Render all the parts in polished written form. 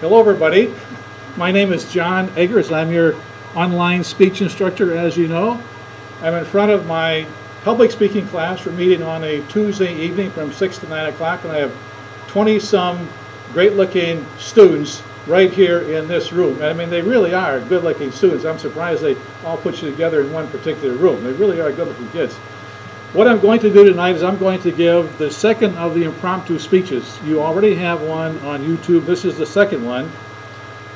Hello, everybody. My name is John Eggers. I'm your online speech instructor, as you know. I'm in front of my public speaking class. We're meeting on a Tuesday evening from 6 to 9 o'clock, and I have 20-some great-looking students right here in this room. I mean, they really are good-looking students. I'm surprised they all put you together in one particular room. They really are good-looking kids. What I'm going to do tonight is I'm going to give the second of the impromptu speeches. You already have one on YouTube. This is the second one.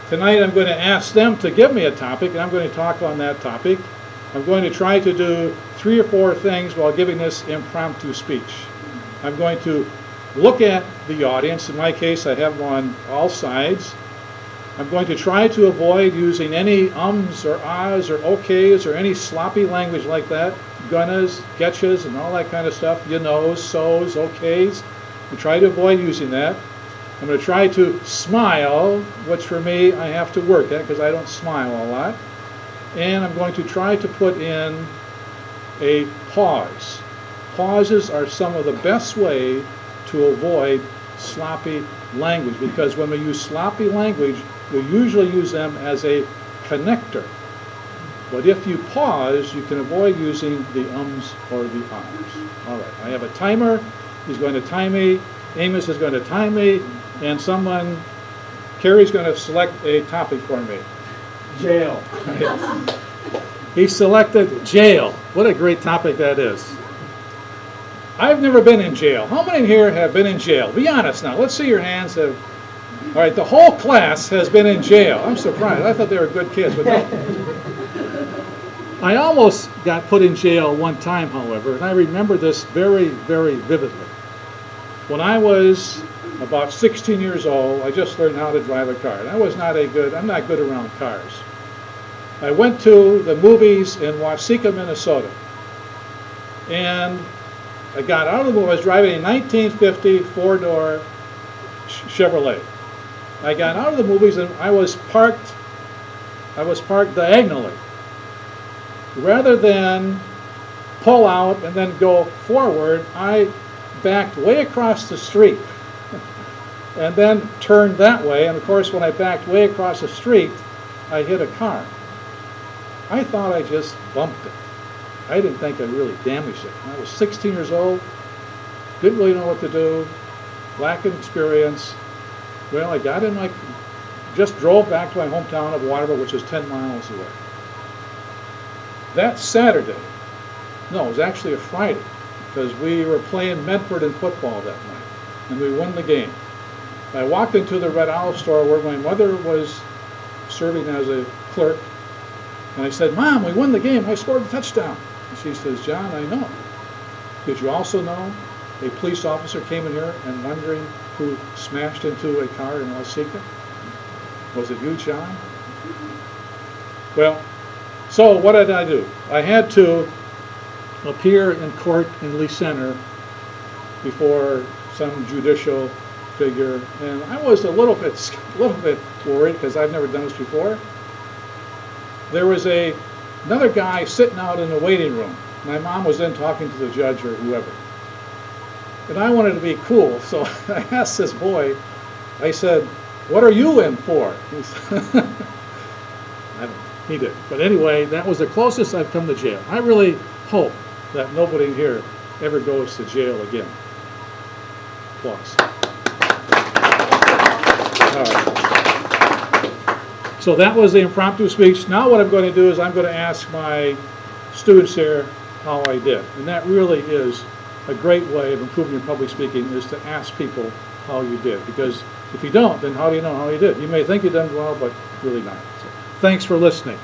Tonight I'm going to ask them to give me a topic, and I'm going to talk on that topic. I'm going to try to do 3 or 4 things while giving this impromptu speech. I'm going to look at the audience. In my case, I have on all sides. I'm going to try to avoid using any ums or ahs or okays or any sloppy language like that. Gunnas, getchas, and all that kind of stuff. You knows, so's, okays. I try to avoid using that. I'm going to try to smile, which for me I have to work at because I don't smile a lot. And I'm going to try to put in a pause. Pauses are some of the best way to avoid sloppy language, because when we use sloppy language, we usually use them as a connector. But if you pause, you can avoid using the ums or the ahs. All right, I have a timer. He's going to time me. Amos is going to time me. And Kerry's going to select a topic for me. Jail. He selected jail. What a great topic that is. I've never been in jail. How many here have been in jail? Be honest now. Let's see your hands. All right, the whole class has been in jail. I'm surprised. I thought they were good kids, but no. I almost got put in jail one time, however, and I remember this very, very vividly. When I was about 16 years old, I just learned how to drive a car. And I'm not good around cars. I went to the movies in Waseca, Minnesota. And I got out of the movie. I was driving a 1950 four-door Chevrolet. I got out of the movies and I was parked diagonally. Rather than pull out and then go forward, I backed way across the street and then turned that way. And of course, when I backed way across the street, I hit a car. I thought I just bumped it. I didn't think I really damaged it. I was 16 years old, didn't really know what to do, lacking experience. Well, I got in just drove back to my hometown of Waterville, which is 10 miles away. That Saturday, no, it was actually a Friday, because we were playing Medford in football that night, and we won the game. I walked into the Red Owl store where my mother was serving as a clerk, and I said, "Mom, we won the game. I scored a touchdown." And she says, "John, I know. Did you also know a police officer came in here and wondering who smashed into a car in Waseca? Was it you, John?" Well, so what did I do? I had to appear in court in Lee Center before some judicial figure, and I was a little bit worried because I've never done this before. There was another guy sitting out in the waiting room. My mom was then talking to the judge or whoever. And I wanted to be cool, so I asked this boy, I said, "What are you in for?" He said, he did. But anyway, that was the closest I've come to jail. I really hope that nobody here ever goes to jail again. Applause. All right. So that was the impromptu speech. Now what I'm going to do is I'm going to ask my students here how I did. And that really is a great way of improving your public speaking, is to ask people how you did. Because if you don't, then how do you know how you did? You may think you've done well, but really not. So, thanks for listening.